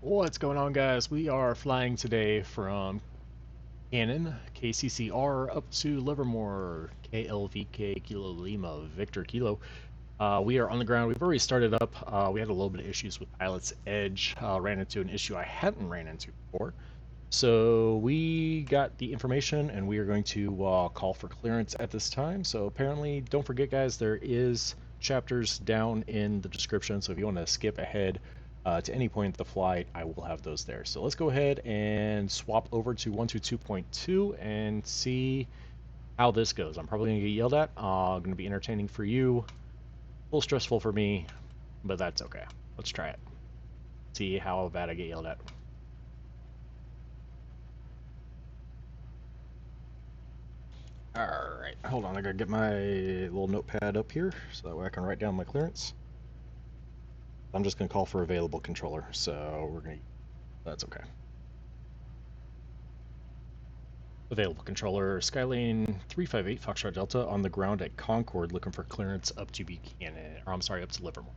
What's going on, guys? We are flying today from Buchanan, KCCR, up to Livermore, KLVK, Kilo Lima, Victor Kilo. We are on the ground. We've already started up. We had a little bit of issues with Pilot's Edge. Ran into an issue I hadn't ran into before. So we got the information, and we are going to call for clearance at this time. So apparently, don't forget, guys, there is chapters down in the description. So if you want to skip ahead to any point of the flight, I will have those there. So let's go ahead and swap over to 122.2 and see how this goes. I'm probably going to get yelled at. Going to be entertaining for you. A little stressful for me, but that's okay. Let's try it. See how bad I get yelled at. Alright, hold on, I gotta get my little notepad up here so that way I can write down my clearance. I'm just gonna call for available controller, so that's okay. Available controller, Skylane 358 Foxtrot Delta on the ground at Concord looking for clearance up to Buchanan, or I'm sorry, up to Livermore.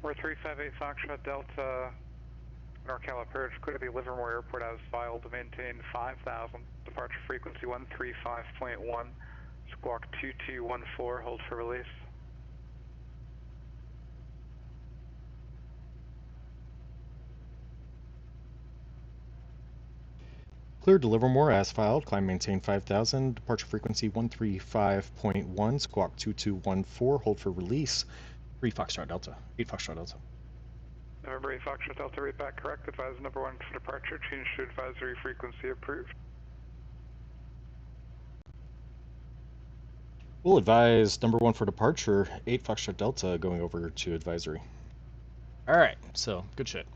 We're 358 Foxtrot Delta, NorCal approach, clear to the Livermore Airport as filed to maintain 5,000, departure frequency 135.1, squawk 2214, hold for release. Cleared to Livermore as filed, climb maintain 5,000, departure frequency 135.1, squawk 2214, hold for release, 3 Foxtrot Delta, 8 Foxtrot Delta. November 8 Foxtrot Delta, read back correct, advise number 1 for departure, change to advisory frequency approved. We'll advise number 1 for departure, 8 Foxtrot Delta going over to advisory. Alright, so good shit.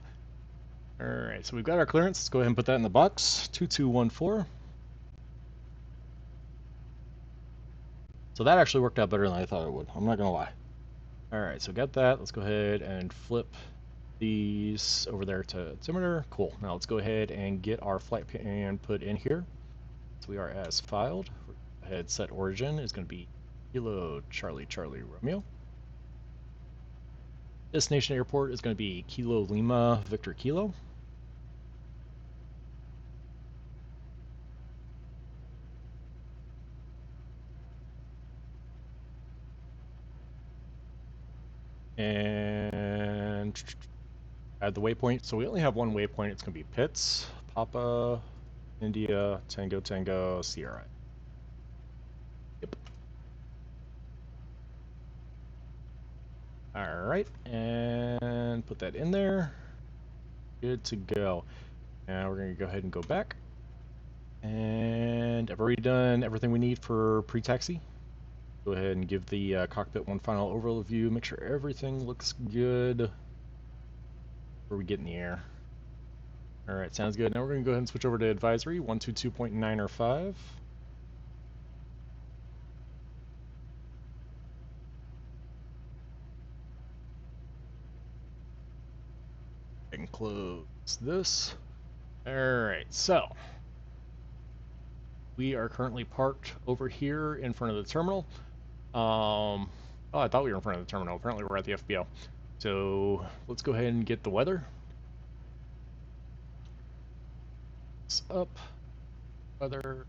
Alright, so we've got our clearance. Let's go ahead and put that in the box. 2214. So that actually worked out better than I thought it would. I'm not gonna lie. Alright, so got that. Let's go ahead and flip these over there to altimeter. Cool. Now let's go ahead and get our flight plan put in here. So we are as filed. Go ahead, set origin is going to be Kilo Charlie Charlie Romeo. Destination airport is going to be Kilo Lima Victor Kilo. And add the waypoint. So we only have one waypoint. It's going to be Pitts, Papa, India, Tango Tango, Sierra. Yep. Alright, and put that in there. Good to go. Now we're going to go ahead and go back. And I've already done everything we need for pre-taxi. Go ahead and give the cockpit one final overview. Make sure everything looks good before we get in the air. Alright, sounds good. Now we're going to go ahead and switch over to advisory, 122.9 or 5. And close this. Alright, so we are currently parked over here in front of the terminal. Oh, I thought we were in front of the terminal. Apparently we're at the FBO. So let's go ahead and get the weather. It's up. Weather.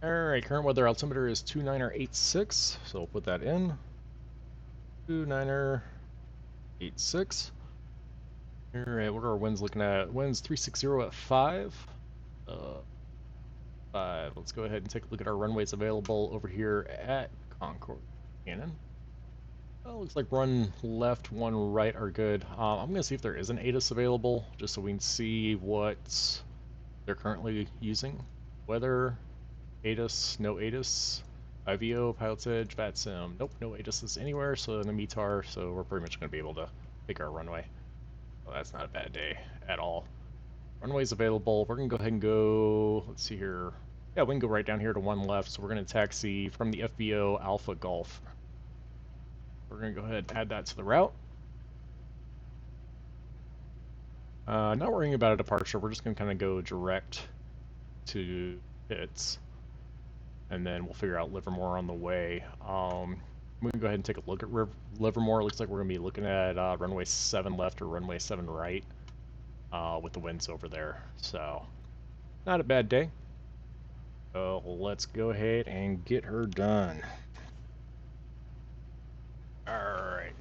Alright, current weather altimeter is 2986, so we'll put that in. 2986. Alright, what are our winds looking at? Winds 360 at 5. 5. Let's go ahead and take a look at our runways available over here at Concord, Buchanan. Well, looks like one left, one right are good. I'm going to see if there is an ATC available, just so we can see what they're currently using. Weather, ATC, no ATC, IVO, Pilot's Edge, VATSIM. Nope, no ATCs anywhere, so in the METAR, so we're pretty much going to be able to pick our runway. Well, that's not a bad day at all. Runway's available. We're going to go ahead and go, let's see here. Yeah, we can go right down here to one left, so we're going to taxi from the FBO Alpha Golf. We're going to go ahead and add that to the route. Not worrying about a departure, we're just going to kind of go direct to Pitts, and then we'll figure out Livermore on the way. we can go ahead and take a look at Livermore. It looks like we're going to be looking at runway 7 left or runway 7 right with the winds over there. So, not a bad day. So, let's go ahead and get her done. Alright.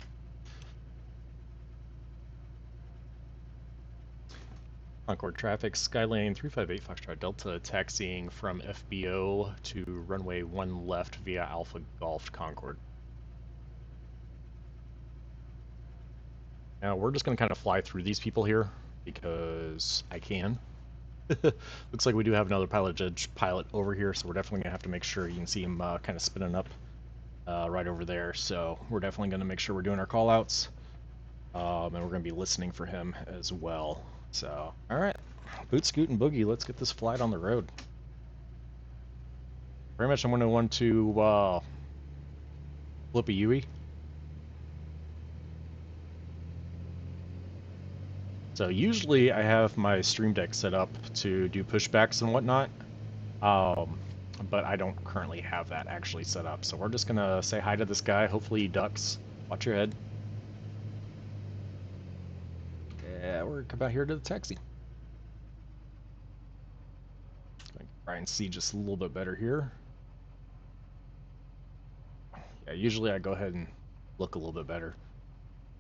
Concord traffic, Skylane 358 Foxtrot Delta, taxiing from FBO to runway 1 left via Alpha Golf Concord. Now we're just going to kind of fly through these people here because I can. Looks like we do have another pilot judge pilot over here, so we're definitely going to have to make sure you can see him kind of spinning up right over there. So we're definitely going to make sure we're doing our call outs, and we're going to be listening for him as well. So, all right, boot, scoot, and boogie. Let's get this flight on the road. Very much I'm going to want to flip a Yui. So usually I have my Stream Deck set up to do pushbacks and whatnot, but I don't currently have that actually set up. So we're just going to say hi to this guy. Hopefully he ducks. Watch your head. Yeah, we're about here to the taxi. Try and see just a little bit better here. Yeah, usually I go ahead and look a little bit better.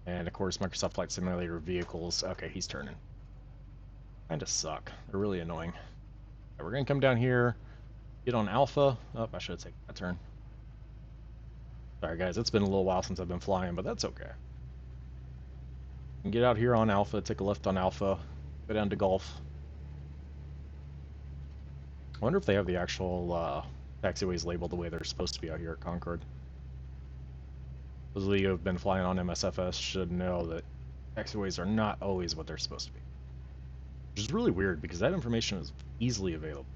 And of course, Microsoft Flight Simulator vehicles. Okay, he's turning. Kinda suck. They're really annoying. Okay, we're gonna come down here, get on Alpha. Oh, I should have taken that turn. Sorry guys, it's been a little while since I've been flying, but that's okay. And get out here on Alpha, take a left on Alpha, go down to Golf. I wonder if they have the actual taxiways labeled the way they're supposed to be out here at Concord. Those of you who have been flying on MSFS should know that taxiways are not always what they're supposed to be. Which is really weird because that information is easily available.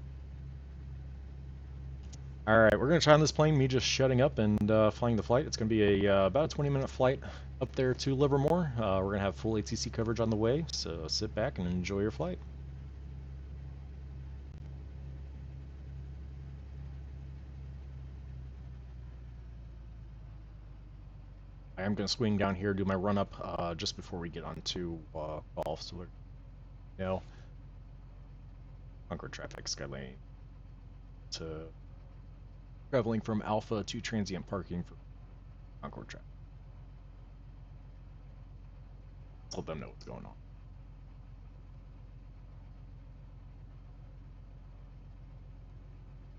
Alright, we're going to try on this plane, me just shutting up and flying the flight. It's going to be about a 20-minute flight up there to Livermore. We're going to have full ATC coverage on the way, so sit back and enjoy your flight. I am going to swing down here, do my run-up just before we get on to Golf, so we're, Concord traffic, Skylane to traveling from Alpha to transient parking for Concord traffic. Let's let them know what's going on.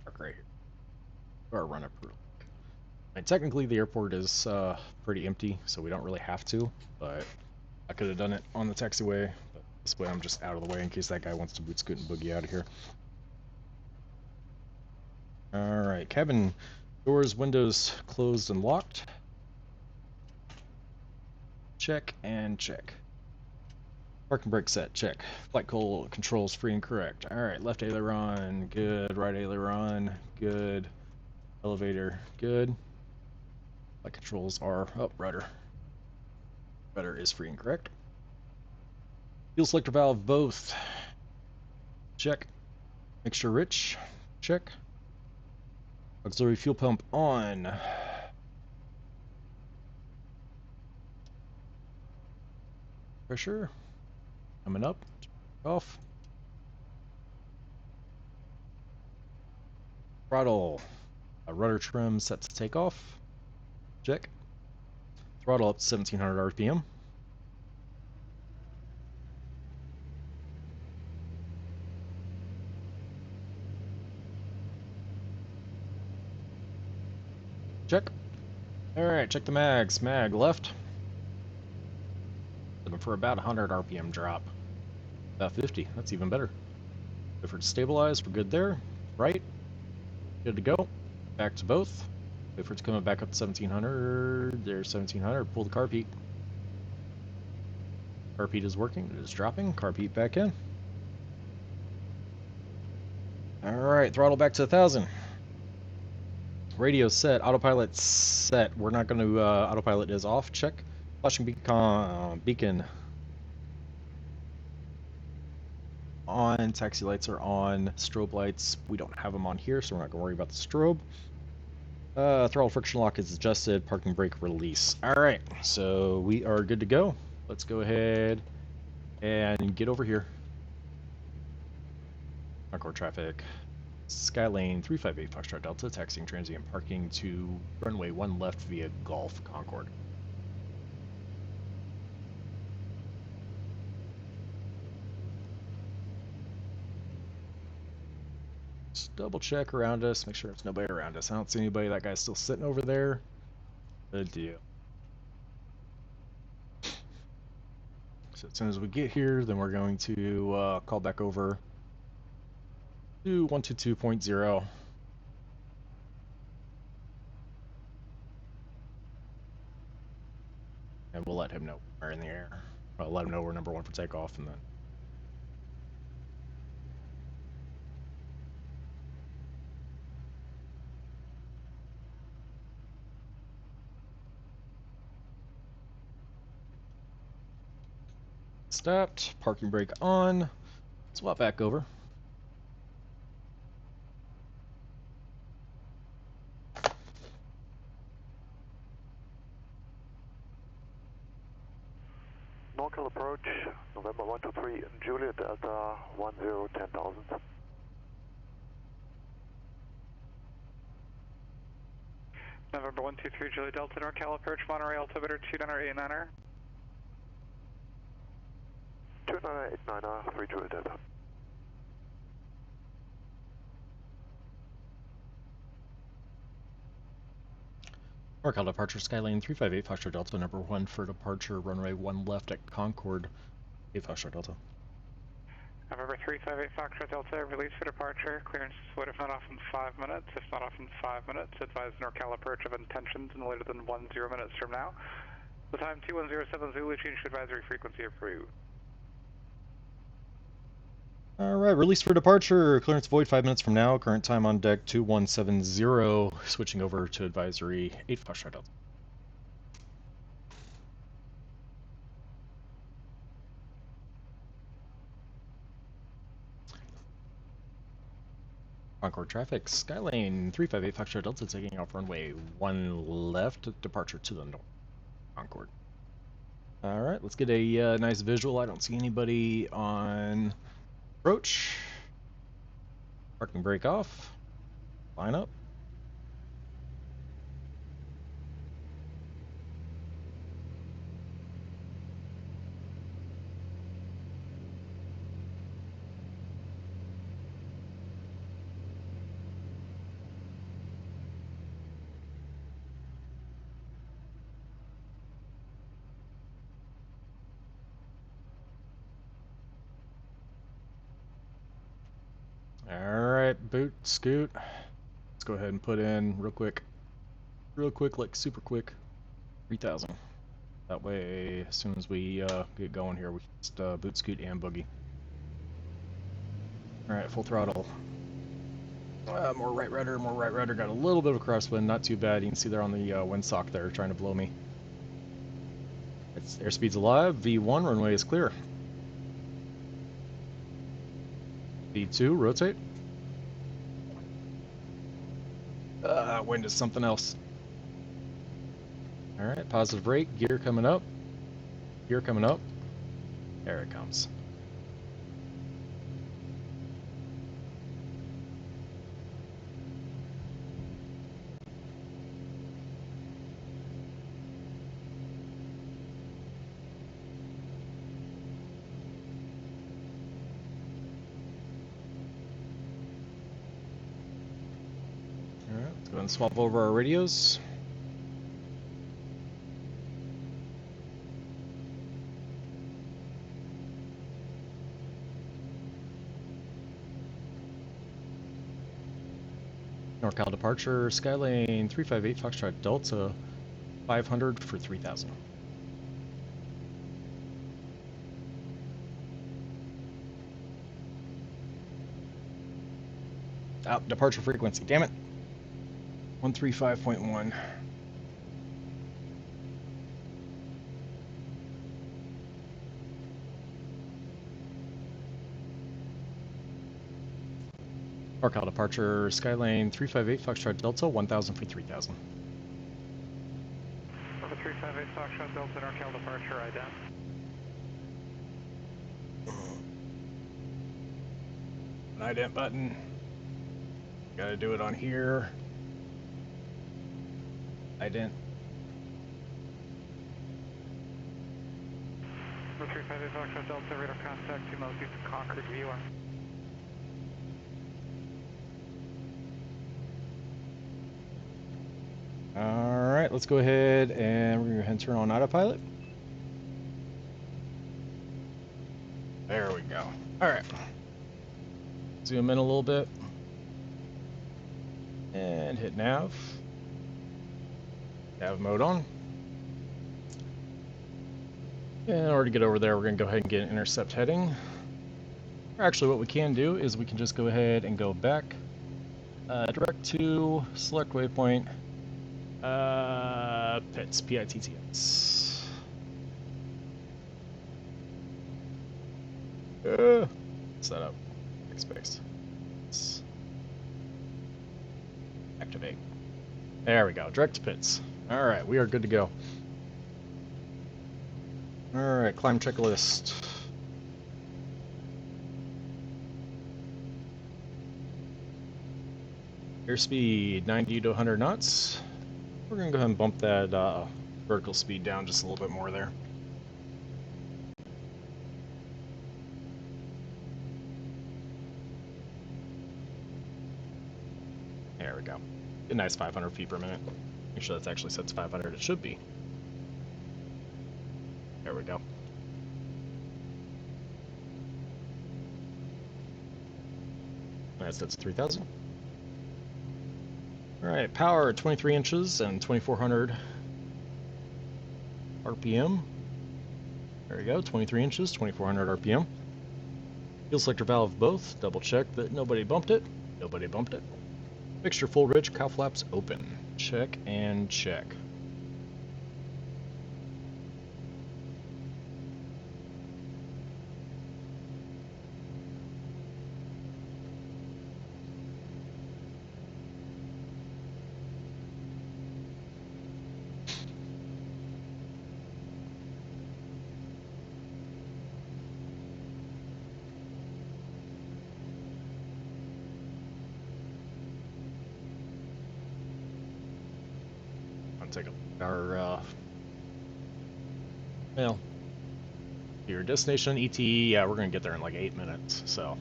Park right here. Or run-up real quick. And technically the airport is pretty empty, so we don't really have to, but I could have done it on the taxiway, but this way I'm just out of the way in case that guy wants to boot, scoot, and boogie out of here. Alright, cabin doors, windows closed and locked. Check and check. Parking brake set, check. Flight controls free and correct. Alright, left aileron, good. Right aileron, good. Elevator, good. Flight controls are up, rudder. Rudder is free and correct. Fuel selector valve, both. Check. Mixture rich, check. Auxiliary fuel pump on. Pressure coming up, off. Throttle, rudder trim set to take off. Check. Throttle up to 1700 RPM. Check. Alright, check the mags. Mag left. Looking for about 100 RPM drop. About 50. That's even better. Wait for it to stabilize. We're good there. Right. Good to go. Back to both. Wait for it to come back up to 1700. There's 1700. Pull the carpet. Carpet is working. It is dropping. Carpet back in. Alright, throttle back to 1000. Radio set, autopilot set. We're not going to, autopilot is off. Check. Flashing beacon on. Taxi lights are on. Strobe lights, we don't have them on here, so we're not going to worry about the strobe. Throttle friction lock is adjusted, parking brake release. Alright, so we are good to go. Let's go ahead and get over here. Concord traffic. Skylane 358 Foxtrot Delta, taxiing transient parking to runway 1 left via Gulf Concord. Just double check around us, make sure there's nobody around us. I don't see anybody. That guy's still sitting over there. Good deal. So as soon as we get here, then we're going to call back over to 122.0. And we'll let him know we're in the air. I'll let him know we're number 1 for takeoff, and then stopped, parking brake on, swap back over. NorCal approach, November 123, Juliet Delta 1010,000. November 123, Juliet Delta, NorCal approach, Monterey altimeter 2989er. 2989er, 3 Juliet Delta. NorCal departure, Skylane 358 Foxtrot Delta, number 1 for departure, runway 1 left at Concord, 8 Foxtrot Delta. November 358 Foxtrot Delta, release for departure. Clearance is what if not off in 5 minutes. If not off in 5 minutes, advise NorCal approach of intentions in later than 10 minutes from now. The time 2107 Zulu, change to advisory frequency approved. Alright, release for departure. Clearance void 5 minutes from now. Current time on deck 2170. Switching over to advisory 8 Foxtrot Delta. Concord traffic, Skylane 358 Foxtrot Delta taking off runway 1 left, departure to the north. Concord. Alright, let's get a nice visual. I don't see anybody on approach. Parking brake off. Line up. Alright, boot, scoot. Let's go ahead and put in real quick, like super quick, 3,000. That way, as soon as we get going here, we can just boot, scoot, and boogie. Alright, full throttle. More right rudder, got a little bit of a crosswind, not too bad. You can see there on the windsock there, trying to blow me. It's airspeed's alive, V1, runway is clear. V2, rotate. Wind is something else. Alright, positive rate, gear coming up. Gear coming up. There it comes. Alright, let's go ahead and swap over our radios. NorCal departure, Skylane 358 Foxtrot Delta, 500 for 3,000. Departure frequency, damn it. 135.1. NorCal departure, Skylane 358 Foxtrot Delta, 1000 for 3000. Number 358 Foxtrot Delta, NorCal departure, ident. An ident button. Gotta do it on here. Ident. Number 358 Foxtrot Delta, radar contact, 2 miles east of Concord, viewer. Alright, let's go ahead and we're gonna go ahead and turn on autopilot. There we go. Alright. Zoom in a little bit. And hit nav. Nav mode on. And in order to get over there, we're going to go ahead and get an intercept heading. Actually, what we can do is we can just go ahead and go back. Direct to select waypoint. PITS, P-I-T-T-S. Set up. Space. Activate. There we go. Direct to PITS. Alright, we are good to go. Alright, climb checklist. Airspeed 90 to 100 knots. We're going to go ahead and bump that vertical speed down just a little bit more there. There we go. A nice 500 feet per minute. Make sure that's actually set to 500. It should be. There we go. That's set to 3,000. Alright, power 23 inches and 2400 RPM. There we go, 23 inches, 2400 RPM. Fuel selector valve both. Double check that nobody bumped it. Nobody bumped it. Mixture full rich, cow flaps open. Check and check. Take our well, your destination ET. Yeah, we're gonna get there in like 8 minutes. So.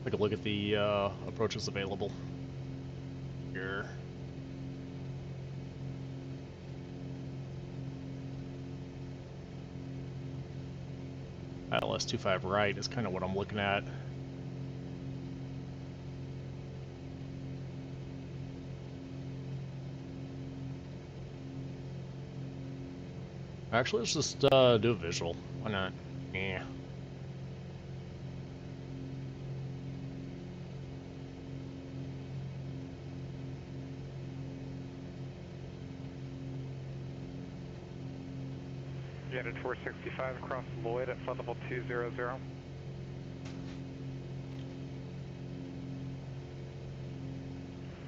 Take a look at the approaches available here. ILS 25 right is kind of what I'm looking at. Actually, let's just do a visual. Why not? Yeah. United 465 across Lloyd at flight level 200.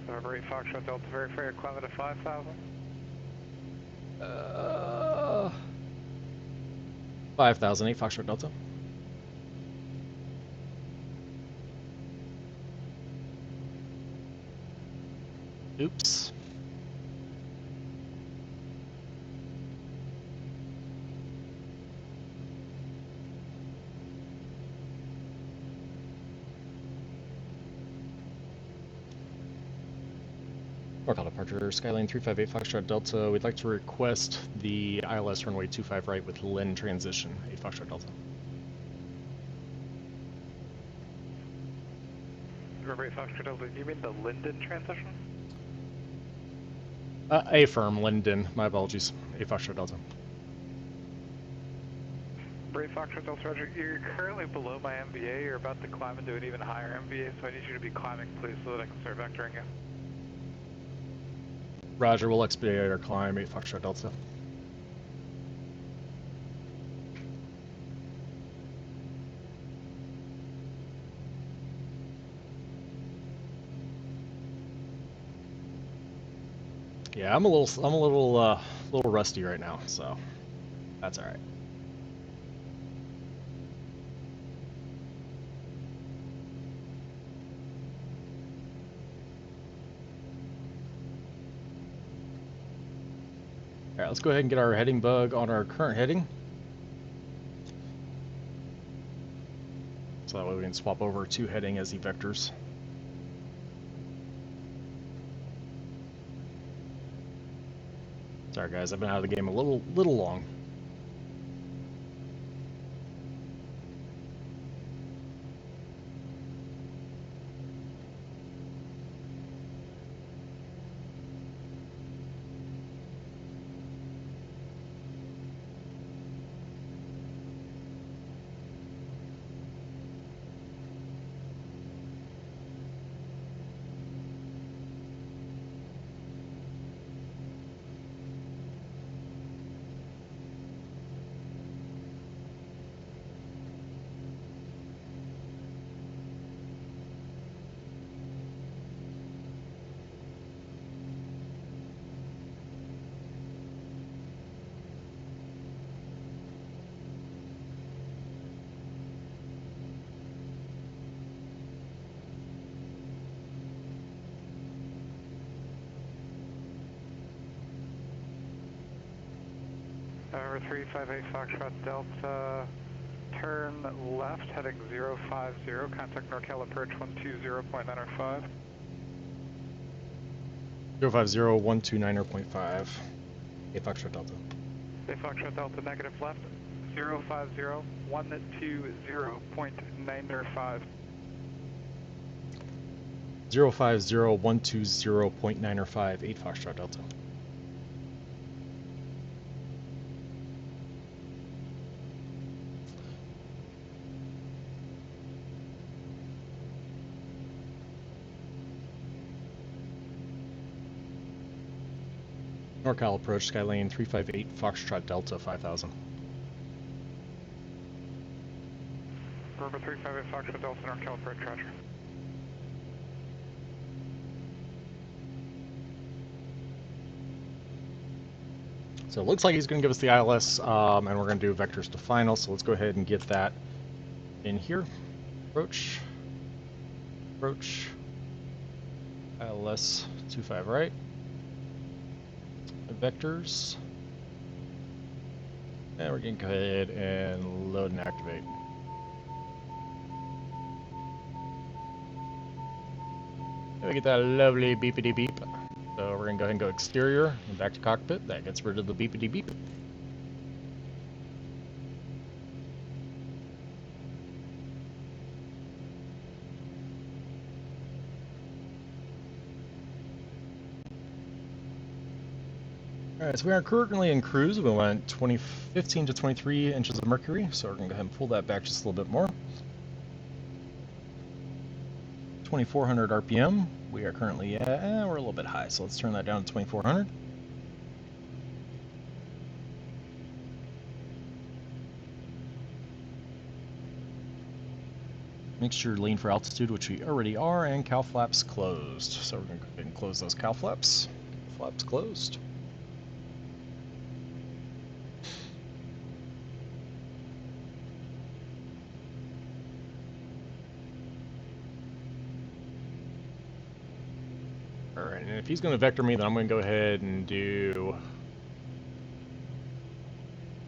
November 8 Foxtrot Delta verify climb at 5,000. 5,000, 8 Foxtrot Delta. Oops. NorCal departure, Skylane 358 Foxtrot Delta. We'd like to request the ILS runway 25 right with Lynn transition, 8 Foxtrot Delta. November 8 Foxtrot Delta, do you mean the Linden transition? A firm, Linden. My apologies. 8 Foxtrot Delta. Brave Foxtrot Delta Roger, you're currently below my MVA. You're about to climb into an even higher MVA, so I need you to be climbing, please, so that I can start vectoring you. Roger, we'll expedite our climb, 8 Foxtrot Delta. Yeah, I'm a little rusty right now, so that's all right. All right, let's go ahead and get our heading bug on our current heading. So that way we can swap over to heading as the vectors. Sorry guys, I've been out of the game a little long. Number 358 Foxtrot Delta, turn left, heading 050, contact NorCal approach 120.905. 050-129.5, 8 Foxtrot Delta. 8 Foxtrot Delta, negative left, 050, 120.905. 050-120.905, 8 Foxtrot Delta. NorCal approach, Skylane 358, Foxtrot Delta 5000. Number 358 Foxtrot Delta, NorCal approach, roger. So it looks like he's going to give us the ILS, and we're going to do vectors to final, so let's go ahead and get that in here. Approach, ILS 25 right, vectors, and we're going to go ahead and load and activate. And we get that lovely beepity beep. So we're going to go ahead and go exterior and back to cockpit. That gets rid of the beepity beep. Alright, so we are currently in cruise. We went 15 to 23 inches of mercury, so we're going to go ahead and pull that back just a little bit more. 2400 RPM. We are currently at, we're a little bit high, so let's turn that down to 2400. Make sure to lean for altitude, which we already are, and cow flaps closed. So we're going to go ahead and close those cow flaps. Flaps closed. Alright, and if he's going to vector me, then I'm going to go ahead and do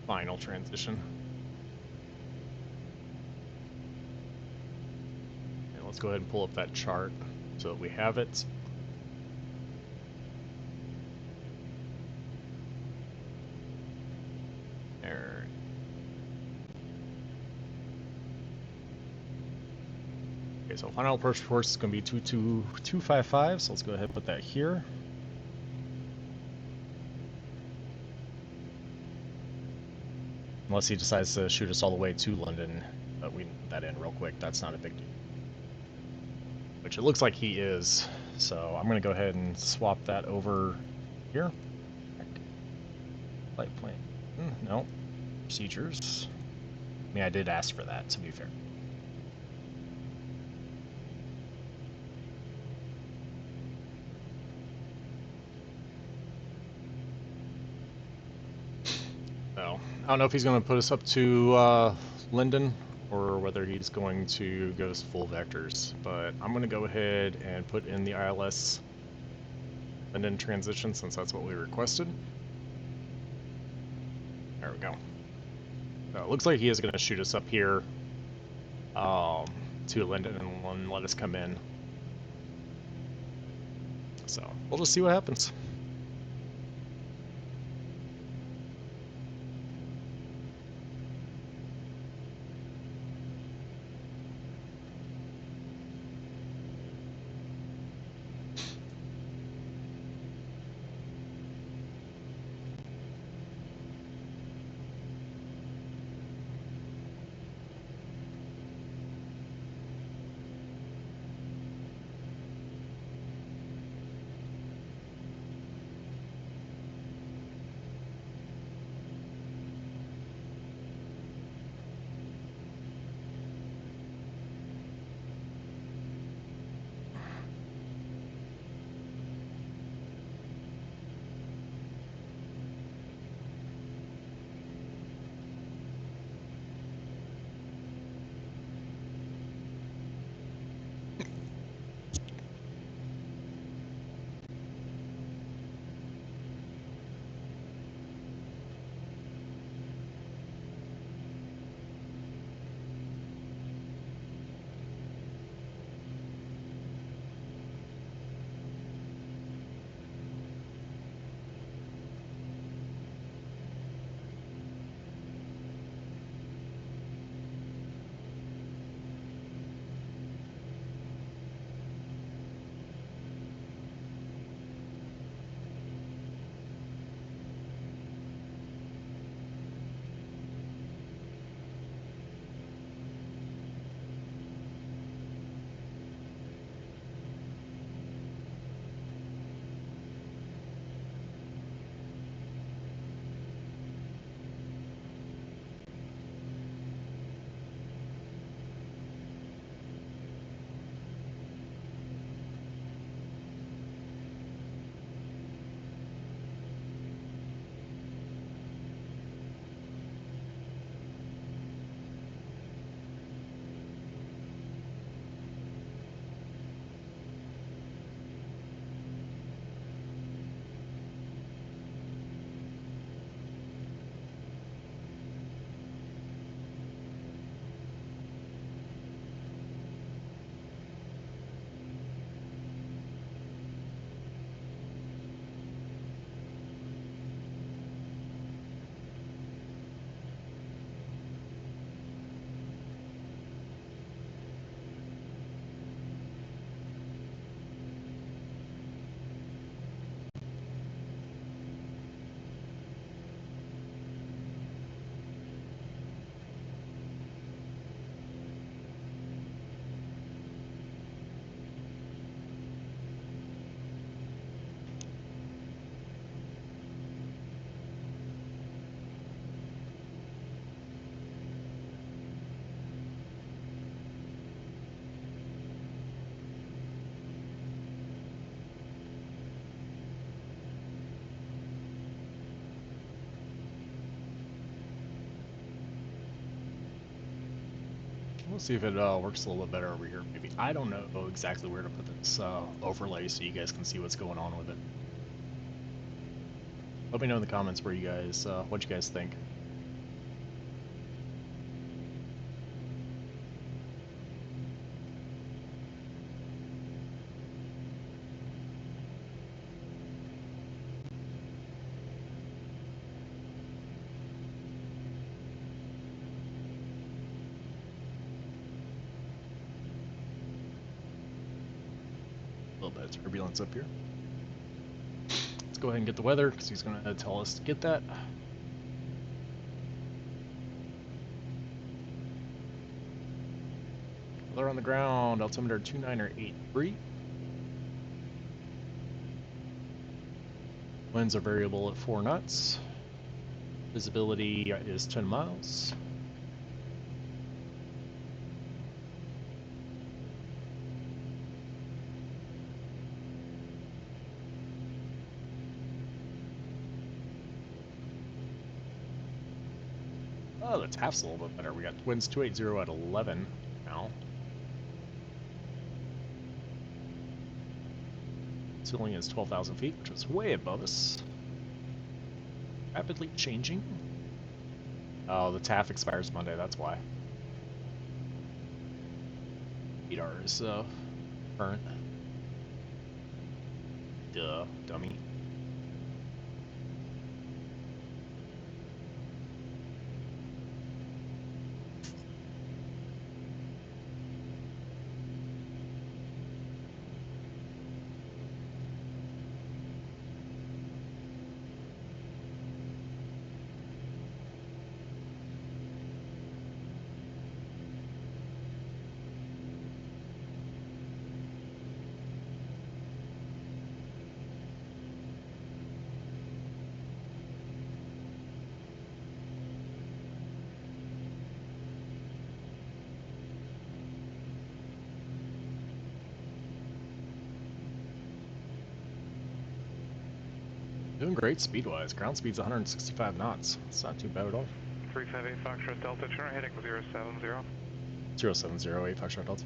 final transition. And let's go ahead and pull up that chart so that we have it. There. Okay, so final approach force is going to be 22255, so let's go ahead and put that here. Unless he decides to shoot us all the way to London, but we can put that in real quick. That's not a big deal. Which it looks like he is. So I'm going to go ahead and swap that over here. Flight plan. No. Procedures. I mean, I did ask for that, to be fair. So, I don't know if he's going to put us up to Linden or whether he's going to go full vectors, but I'm going to go ahead and put in the ILS Linden transition since that's what we requested. There we go. So it looks like he is going to shoot us up here to Linden and let us come in. So we'll just see what happens. We'll see if it works a little bit better over here. Maybe I don't know exactly where to put this overlay so you guys can see what's going on with it. Let me know in the comments where you guys what you guys think. A little bit of turbulence up here. Let's go ahead and get the weather because he's going to tell us to get that. on the ground, altimeter 2983. Winds are variable at 4 knots. Visibility is 10 miles. Oh, the taft's a little bit better. We got winds 280 at 11 now. Ceiling is 12,000 feet, which is way above us. Rapidly changing. Oh, the taft expires Monday, that's why. EDAR is current. Duh, dummy. Doing great speed-wise. Ground speed's 165 knots. It's not too bad at all. 358 Foxtrot Delta, turn heading 070. 0708 Foxtrot Delta.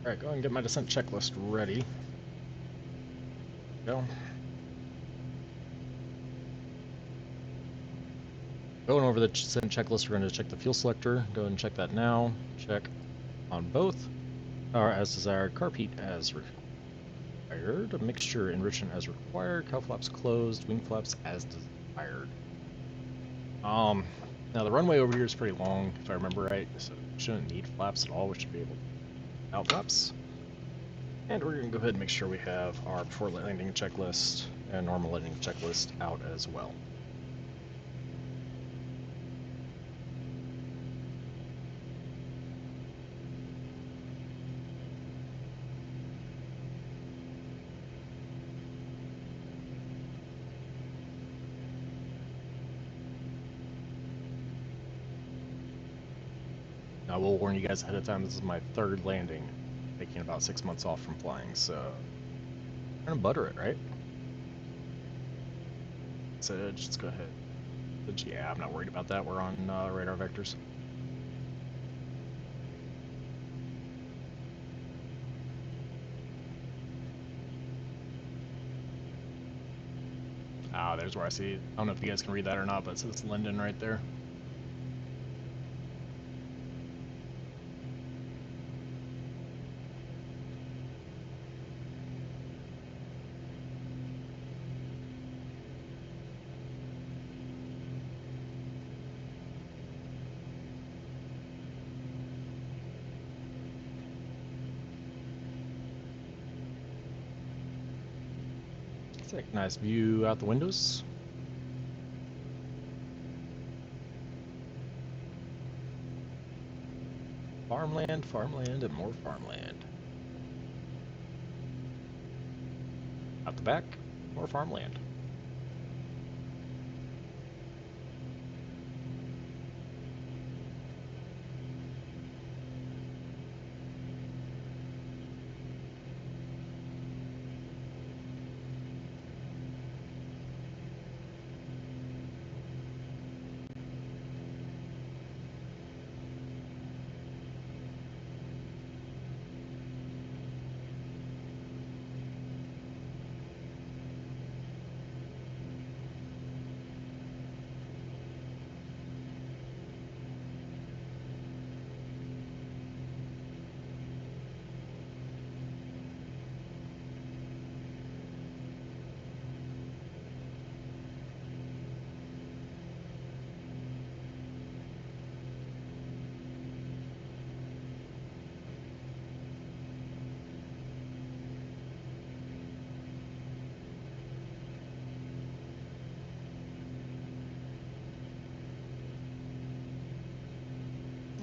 Alright, go ahead and get my descent checklist ready. Go. Going over the descent checklist, we're going to check the fuel selector. Go ahead and check that now. Check on both. Or as desired, carb heat as required. Mixture enrichment as required. Cowl flaps closed. Wing flaps as desired. Now the runway over here is pretty long, if I remember right, so we shouldn't need flaps at all. We should be able to out flaps. And we're going to go ahead and make sure we have our before landing checklist and normal landing checklist out as well. I will warn you guys ahead of time, this is my third landing, taking about 6 months off from flying, so I'm gonna butter it, right? So just go ahead. But yeah, I'm not worried about that. We're on radar vectors. Ah, there's where I see it. I don't know if you guys can read that or not, but it says Linden right there. Perfect. Nice view out the windows. Farmland, farmland, and more farmland. Out the back, more farmland.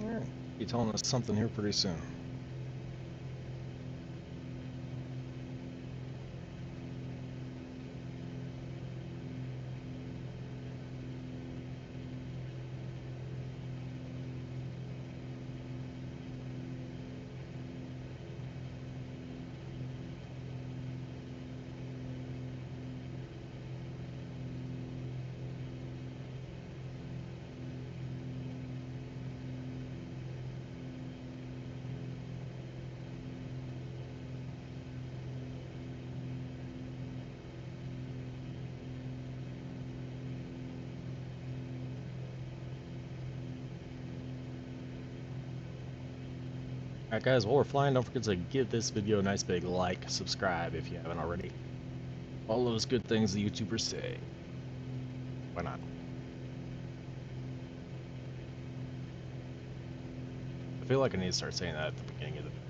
Alright, be telling us something here pretty soon. Alright guys, while we're flying, don't forget to give this video a nice big like, subscribe if you haven't already. All those good things the YouTubers say. Why not? I feel like I need to start saying that at the beginning of the video.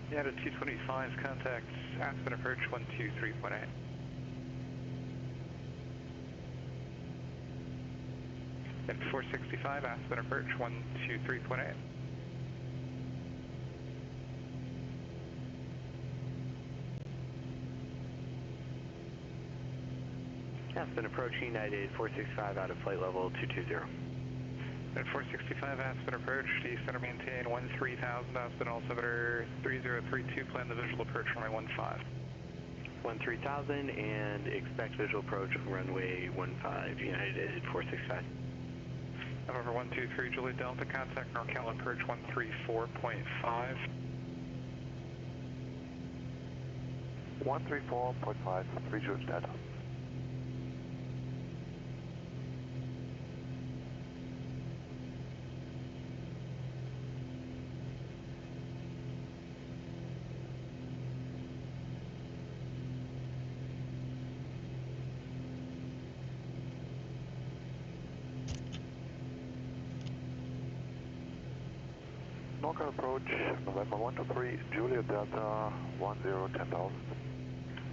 United 225, contact Aspen approach 123.8. At 465, Aspen approach 123.8. Aspen approach United 465 out of flight level 220. At 465, Aspen approach, descend or maintain 13,000, Aspen altimeter 3032, plan the visual approach runway 15. 13,000 and expect visual approach runway 15, United 465. November 123, Juliet Delta, contact NorCal approach 134.5. 134.5, 3 Juliet Delta. NorCal approach, November 123, Juliet Delta, 10,000.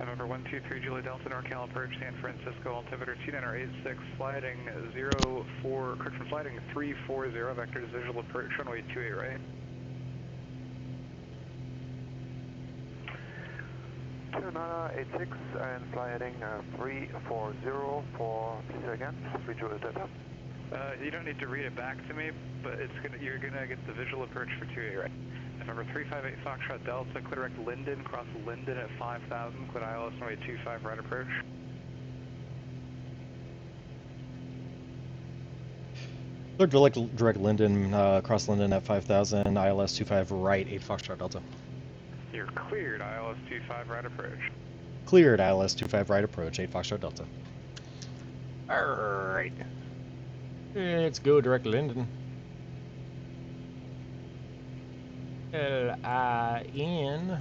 November 123, Juliet Delta, NorCal approach, San Francisco, altimeter 2986, sliding 04, correction, sliding 340, vectors visual approach, runway 28 right. 2986 and fly heading 340 for, say again, 3 Juliet Delta. You don't need to read it back to me, but you're gonna get the visual approach for 2A, right? November 358 Foxtrot Delta, clear direct Linden, cross Linden at 5000, clear ILS runway 25 right approach. Clear direct Linden, cross Linden at 5000, ILS 25 right, 8 Foxtrot Delta. You're cleared, ILS 25 right approach. Cleared, ILS 25 right approach, 8 Foxtrot Delta. Alright. Let's go direct Linden. L-I-N.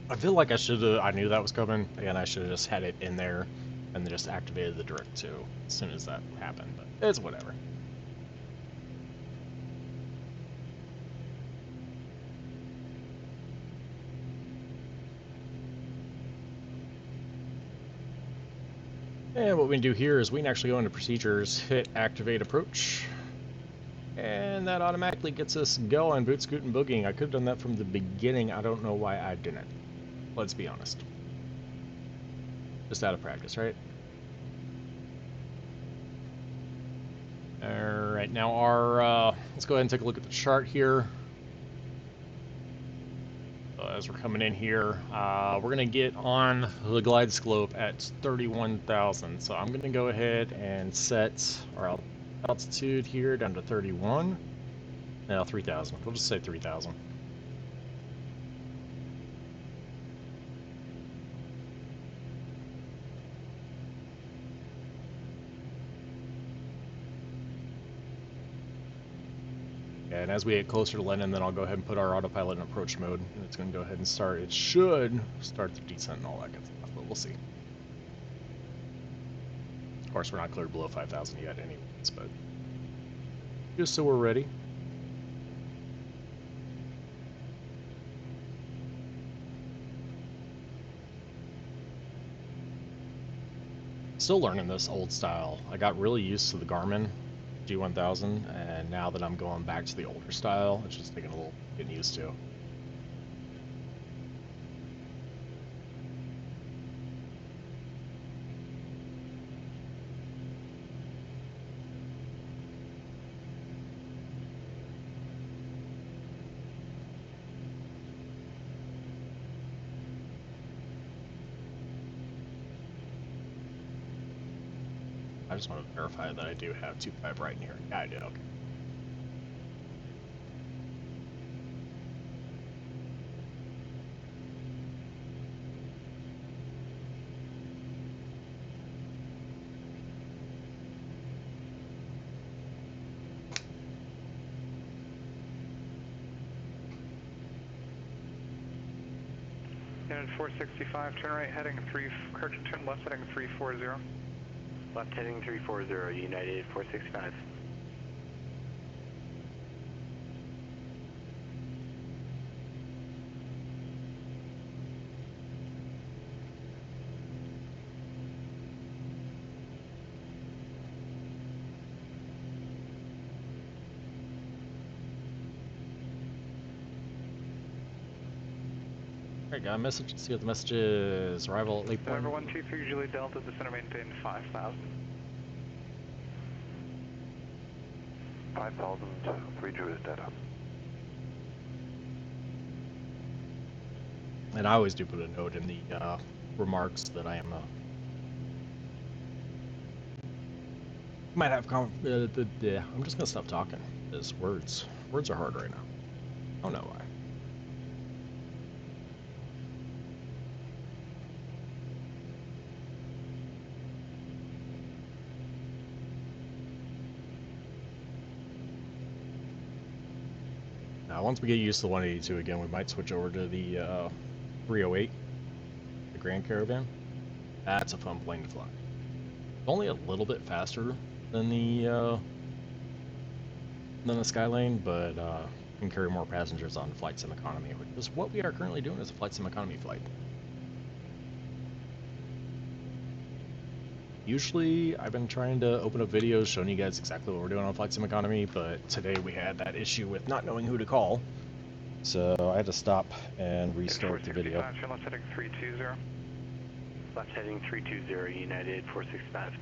I feel like I knew that was coming, and I should have just had it in there, and then just activated the direct 2 as soon as that happened, but it's whatever. And what we can do here is we can actually go into procedures, hit activate approach, and that automatically gets us going, boot scooting boogieing. I could have done that from the beginning. I don't know why I didn't. Let's be honest. Just out of practice, right? Alright, now let's go ahead and take a look at the chart here. As we're coming in here, we're going to get on the glide slope at 31,000. So I'm going to go ahead and set our altitude here down to 31. No, 3,000. We'll just say 3,000. And as we get closer to Lennon, then I'll go ahead and put our autopilot in approach mode, and it's going to go ahead and start. It should start the descent and all that good stuff, but we'll see. Of course, we're not cleared below 5,000 yet anyways, but just so we're ready. Still learning this old style. I got really used to the Garmin G1000, and now that I'm going back to the older style, it's just taking a little getting used to. I just want to verify that I do have 25 right in here. Yeah, I do. Okay. United 465, turn right heading 3, correction, turn left heading 340. Left heading 340, United 465. Alright, got a message. Let's see what the message is. Arrival at Lake Point. November 123 Juliet Delta, descend and maintain 5,000. 5000, 3 Juliet Delta. And I always do put a note in the remarks that I am might have yeah, I'm just gonna stop talking. Because words are hard right now. I don't know why. Now, once we get used to the 182 again, we might switch over to the 308, the Grand Caravan. That's a fun plane to fly. It's only a little bit faster than the than a Skylane, but can carry more passengers on flight sim economy, which is what we are currently doing as a flight sim economy flight. Usually, I've been trying to open up videos showing you guys exactly what we're doing on flight sim economy, but today we had that issue with not knowing who to call, so I had to stop and restart the video. 465, turn left heading 320. Left heading 320, United 465.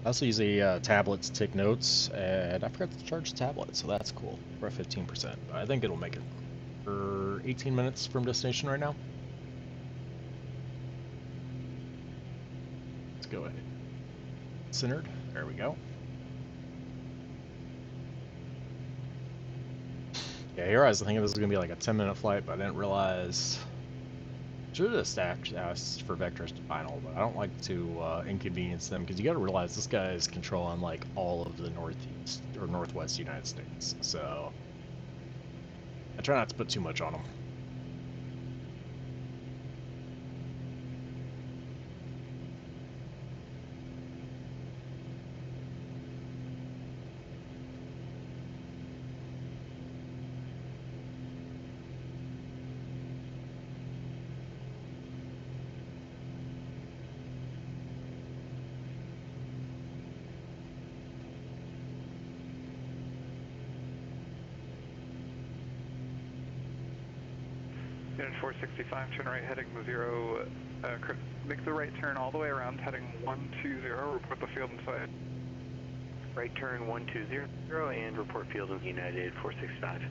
I also use a tablet to take notes, and I forgot to charge the tablet, so that's cool. We're at 15%, but I think it'll make it for 18 minutes from destination right now. Let's go ahead. Centered. There we go. Yeah, here I was thinking this was going to be like a 10-minute flight, but I didn't realize... Should have asked for vectors to final, but I don't like to inconvenience them, because you got to realize this guy is controlling like all of the northeast or northwest United States, so I try not to put too much on him. Unit 465, turn right heading 0, make the right turn all the way around heading 120, report the field inside. Right turn 120 and report field of United 465.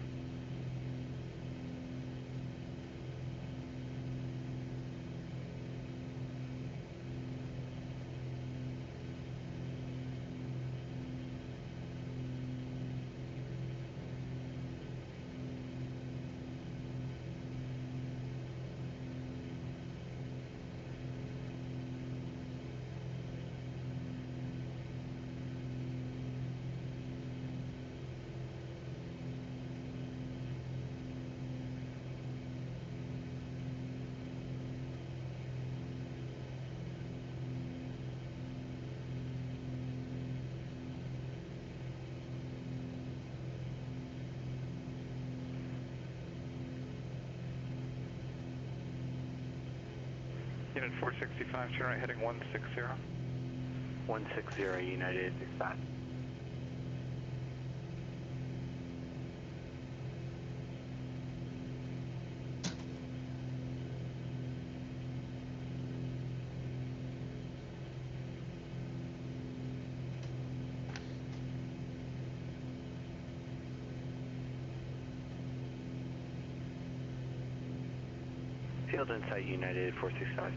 Unit 465, turn right heading 160. 160, United 65. Field insight United 465.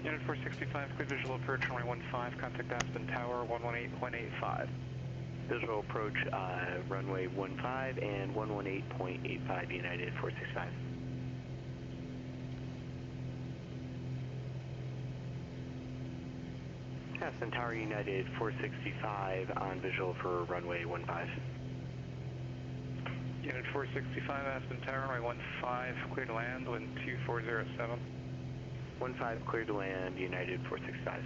Unit 465, clear visual approach, runway 15, contact Aspen Tower, 118.85. Visual approach runway 15 and 118.85 United 465. Aspen Tower United 465 on visual for runway 15. Unit 465, Aspen Tower, runway 15, clear to land, wind 2407. 15 clear to land, United 465.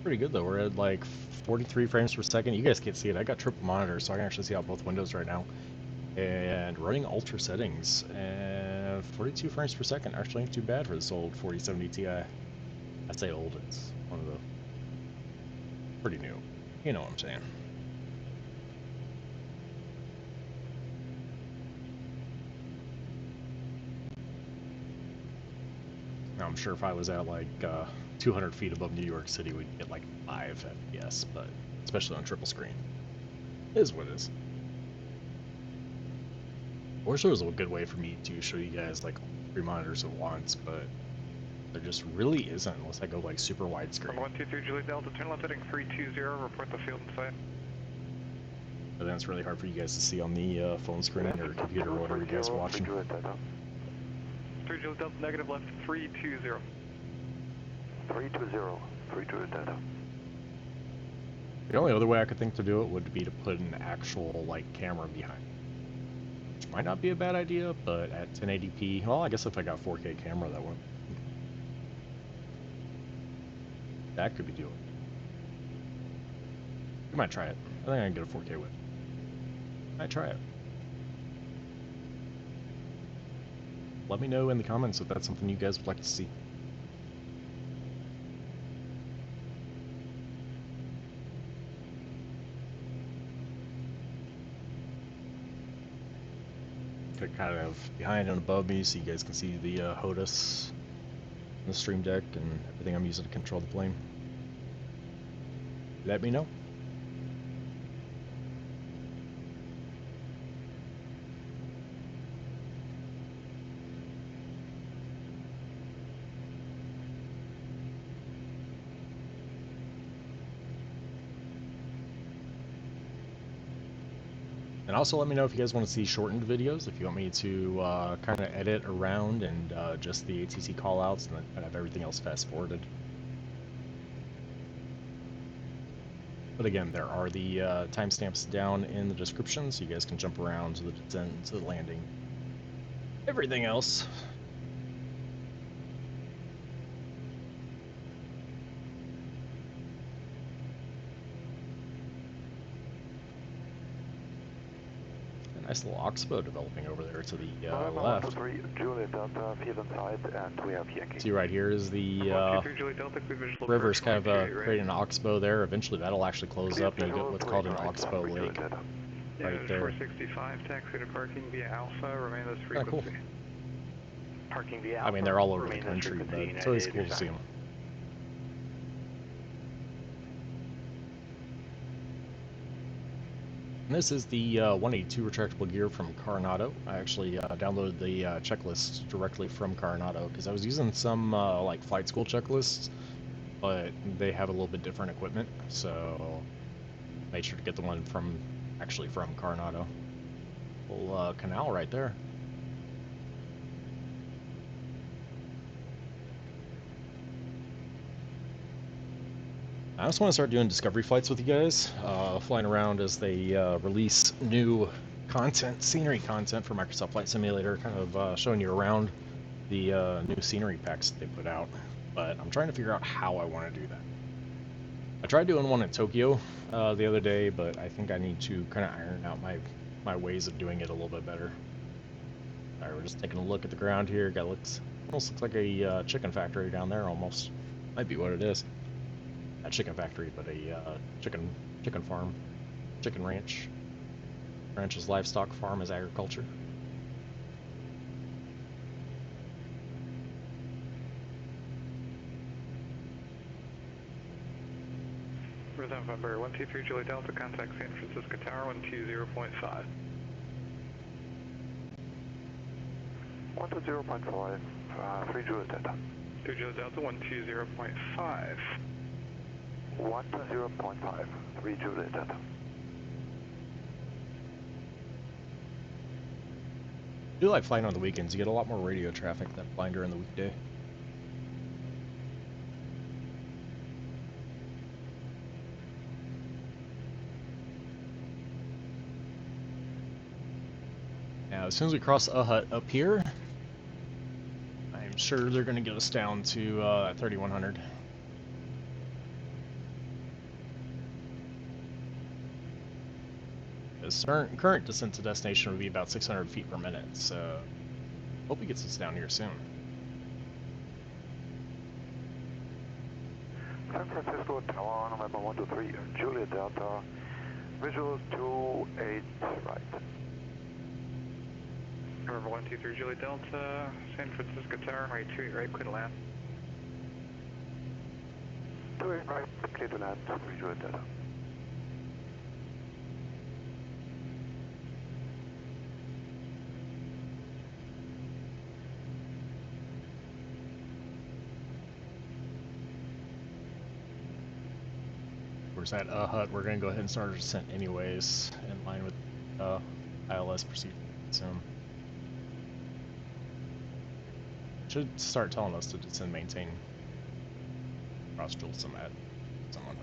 Pretty good though. We're at like 43 frames per second. You guys can't see it. I got triple monitors, so I can actually see out both windows right now. And running ultra settings, and 42 frames per second. Actually ain't too bad for this old 4070 Ti. I say old, it's one of the pretty new. You know what I'm saying. Now I'm sure if I was at like 200 feet above New York City, we'd get like 5 FPS, but especially on triple screen. It is what it is. I wish there was a good way for me to show you guys like 3 monitors at once, but there just really isn't unless I go like super widescreen. 123 Juliet Delta, turn left heading 320, report the field in sight. But then it's really hard for you guys to see on the phone screen or computer or whatever you guys are watching. 3 Juliet Delta, negative left 320. 320, 3 Juliet Delta. The only other way I could think to do it would be to put an actual like camera behind. Which might not be a bad idea, but at 1080p, well, I guess if I got 4K camera, that would. That could be doable. We might try it. I think I can get a 4K with. Might try it. Let me know in the comments if that's something you guys would like to see. Kind of behind and above me so you guys can see the HOTAS and the stream deck and everything I'm using to control the plane. Let me know. And also let me know if you guys want to see shortened videos, if you want me to kind of edit around and just the ATC callouts and then have everything else fast forwarded. But again, there are the timestamps down in the description, so you guys can jump around to the descent, to the landing, everything else. Nice little oxbow developing over there to the left. 123 Juliet Delta, field inside, and we have Yankee. See right here is the river's kind of creating an oxbow there. Eventually that'll actually close up and you get what's called an oxbow lake right there. 465, taxi to parking via Alpha, remain this Kind of cool. frequency. Parking via Alpha. I mean, they're all over the country, but it's always cool to see them. And this is the 182 retractable gear from Coronado. I actually downloaded the checklist directly from Coronado because I was using some like flight school checklists, but they have a little bit different equipment, so made sure to get the one from Coronado. Little canal right there. I just want to start doing discovery flights with you guys, flying around as they release new content, scenery content for Microsoft Flight Simulator, kind of showing you around the new scenery packs that they put out. But I'm trying to figure out how I want to do that. I tried doing one in Tokyo the other day, but I think I need to kind of iron out my ways of doing it a little bit better. Alright, we're just taking a look at the ground here. Almost looks like a chicken factory down there, almost. Might be what it is. Not chicken factory, but a chicken farm, chicken ranch. Ranch is livestock, farm is agriculture. November 123 Juliet Delta, contact San Francisco Tower 120.5. 120.5, 3 Juliet Delta. 3 Juliet Delta 120.5. 120.5, 3 Juliet Delta. I do like flying on the weekends. You get a lot more radio traffic than flying during the weekday. Now, as soon as we cross a hut up here, I'm sure they're going to get us down to 3100. this. Current descent to destination would be about 600 feet per minute, so hope he gets us down here soon. San Francisco Tower, November 123, Juliet Delta, visual 28 right. November 123 Juliet Delta, San Francisco Tower, runway 28 right, clear to land. 28 right, clear to land, Juliet Delta. Where's that hut? We're gonna go ahead and start our descent anyways, in line with ILS procedure. Soon. Should start telling us to descend, maintain cross jewel some at someone.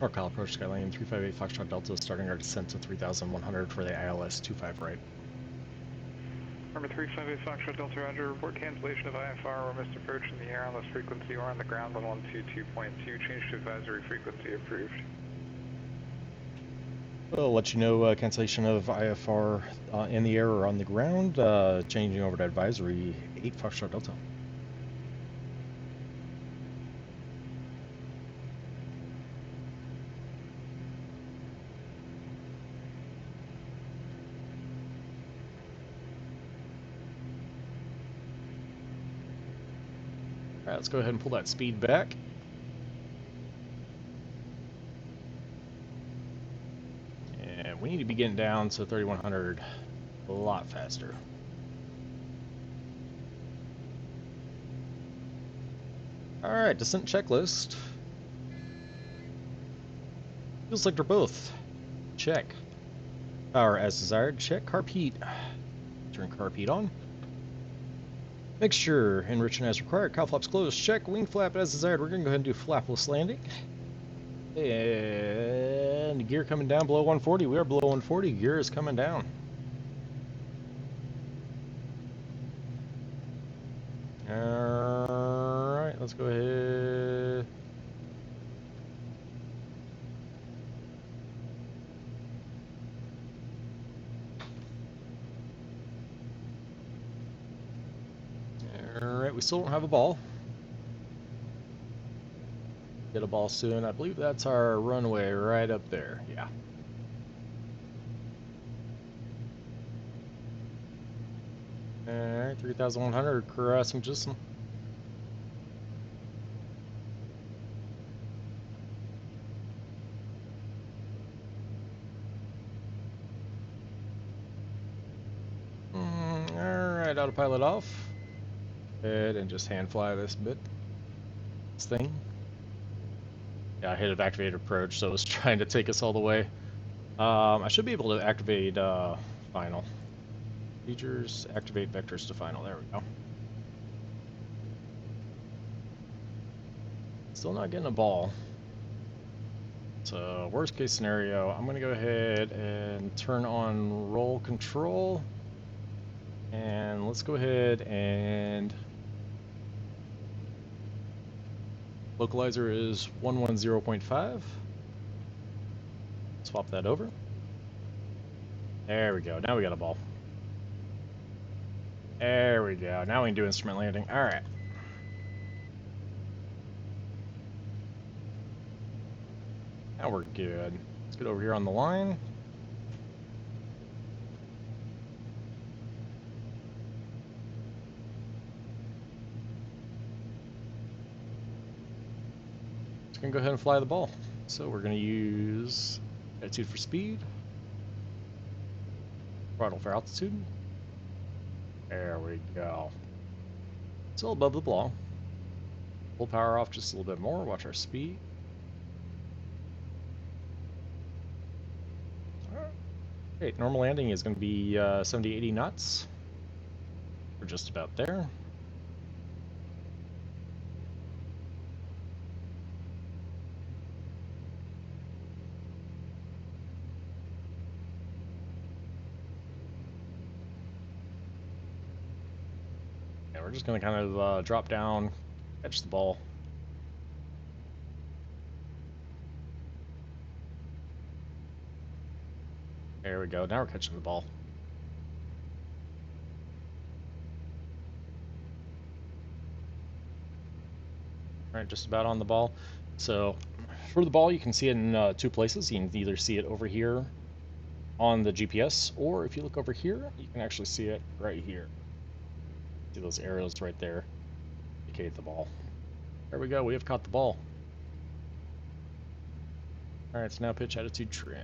NorCal approach Skylane 358 Foxtrot Delta, starting our descent to 3,100 for the ILS 25 right. Number 358 Foxtrot Delta, Roger. Report cancellation of IFR or missed approach in the air on this frequency or on the ground on 122.2. Change to advisory frequency approved. We'll let you know cancellation of IFR in the air or on the ground, changing over to advisory 8 Foxtrot Delta. Alright, let's go ahead and pull that speed back. And we need to be getting down to 3,100 a lot faster. Alright, descent checklist. Feels like they're both. Check. Power as desired. Check. Carb heat. Turn carb heat on. Mixture enriching as required. Cowl flaps closed. Check. Wing flap as desired. We're going to go ahead and do flapless landing. And gear coming down below 140. We are below 140. Gear is coming down. Alright, let's go ahead. Alright, we still don't have a ball. Get a ball soon. I believe that's our runway right up there. Yeah. Alright, 3,100 crossing Gisseln. Alright, autopilot off. Go ahead and just hand fly this bit. This thing. Yeah, I hit activated approach, so it was trying to take us all the way. I should be able to activate final. Procedures, activate vectors to final. There we go. Still not getting a ball. So worst case scenario, I'm going to go ahead and turn on roll control. And let's go ahead and localizer is 110.5. Swap that over. There we go. Now we got a ball. There we go. Now we can do instrument landing. All right. Now we're good. Let's get over here on the line. Just gonna go ahead and fly the ball. So we're gonna use attitude for speed, throttle for altitude. There we go. Still above the ball. Pull power off just a little bit more. Watch our speed. Okay, normal landing is going to be 70-80 knots. We're just about there. And we're just going to kind of drop down, catch the ball. There we go. Now we're catching the ball. All right, just about on the ball. So for the ball, you can see it in two places. You can either see it over here on the GPS, or if you look over here, you can actually see it right here. See those arrows right there indicate the ball. There we go. We have caught the ball. All right, so now pitch attitude trim.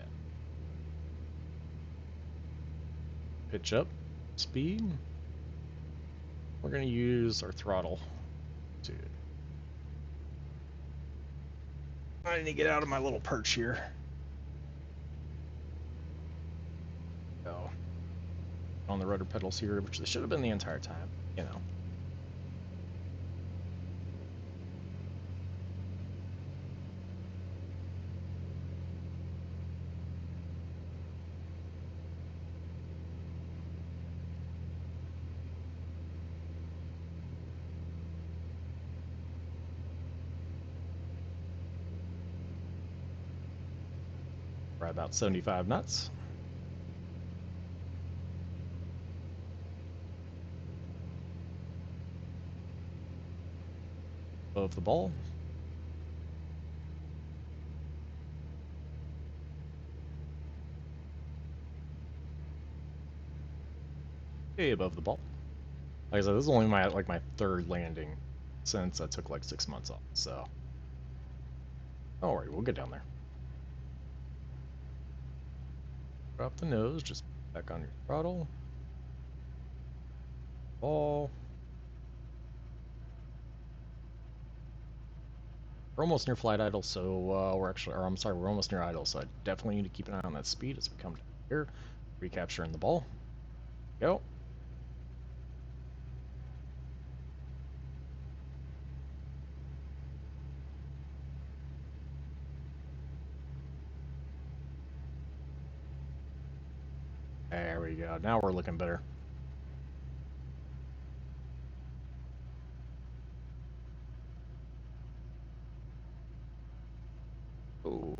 Pitch up, speed. We're going to use our throttle to... I need to get out of my little perch here. Go. On the rudder pedals here, which they should have been the entire time, you know. We're at about 75 knots. Above the ball. Okay, above the ball. Like I said, this is only my third landing since I took like 6 months off, so don't worry, we'll get down there. Drop the nose, just back on your throttle. Ball. We're almost near flight idle, so we're almost near idle, so I definitely need to keep an eye on that speed as we come down here. Recapturing the ball. Go. There we go. Now we're looking better. Oh.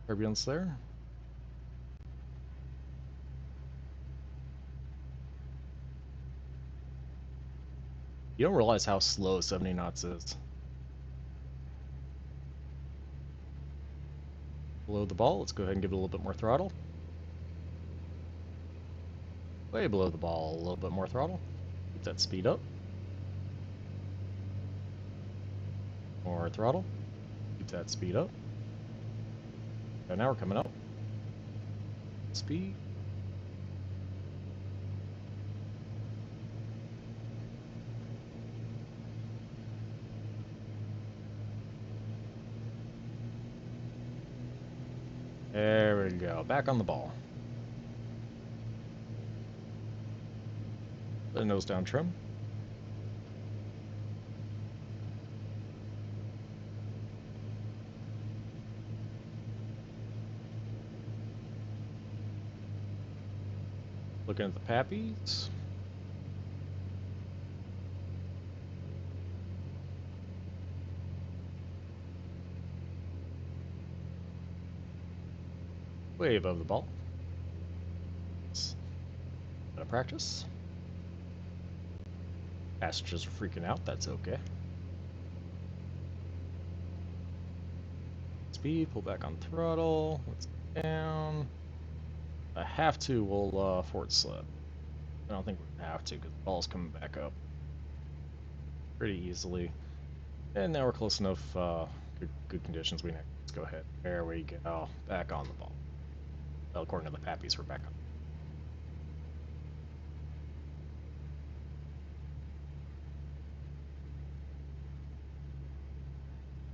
Turbulence there. You don't realize how slow 70 knots is. Below the ball, let's go ahead and give it a little bit more throttle. Way below the ball, a little bit more throttle. Keep that speed up. More throttle. Keep that speed up. And now we're coming up. Speed. There we go. Back on the ball. The nose down trim. Looking at the pappies. Way above the ball. Bit of practice. Passengers are freaking out, that's okay. Speed, pull back on throttle. Let's go down. If I have to, we'll forward slip. I don't think we have to because the ball's coming back up pretty easily. And now we're close enough, good conditions. Let's go ahead. There we go. Back on the ball. Well, according to the pappies, we're back on.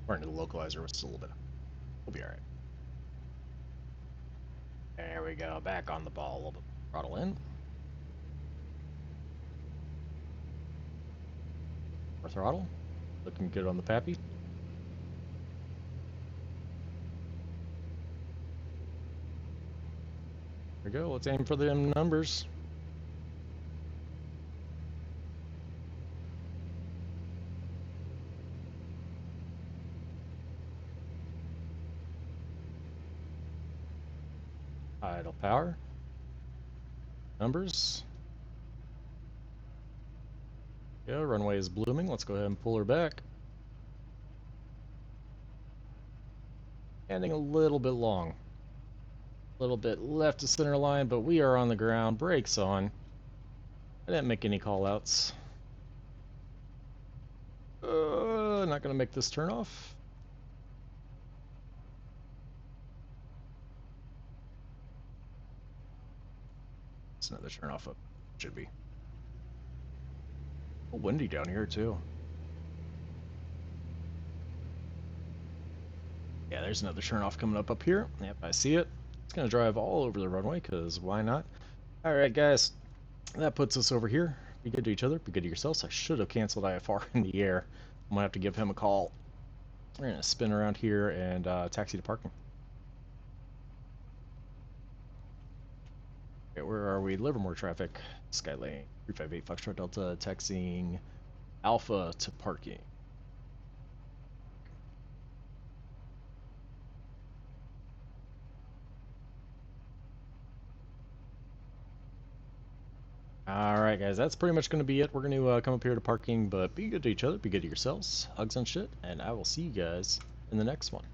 According to the localizer, we're still a little bit. We'll be alright. There we go. Back on the ball a little bit. Throttle in. More throttle. Looking good on the pappy. There we go. Let's aim for them numbers. Idle power. Numbers. Yeah, runway is blooming. Let's go ahead and pull her back. Ending a little bit long. A little bit left to center line, but we are on the ground. Brakes on. I didn't make any call outs. Not gonna make this turn off. It's another turn off up. Should be. Oh, windy down here too. Yeah, there's another turn off coming up here. Yep, I see it. It's gonna drive all over the runway, because why not? Alright guys, that puts us over here. Be good to each other, be good to yourselves. I should have canceled IFR in the air. I'm gonna have to give him a call. We're gonna spin around here and taxi to parking. Okay, where are we? Livermore traffic. Skylane 358 Foxtrot Delta taxiing Alpha to parking. Alright guys, that's pretty much going to be it. We're going to come up here to parking, but be good to each other, be good to yourselves, hugs and shit, and I will see you guys in the next one.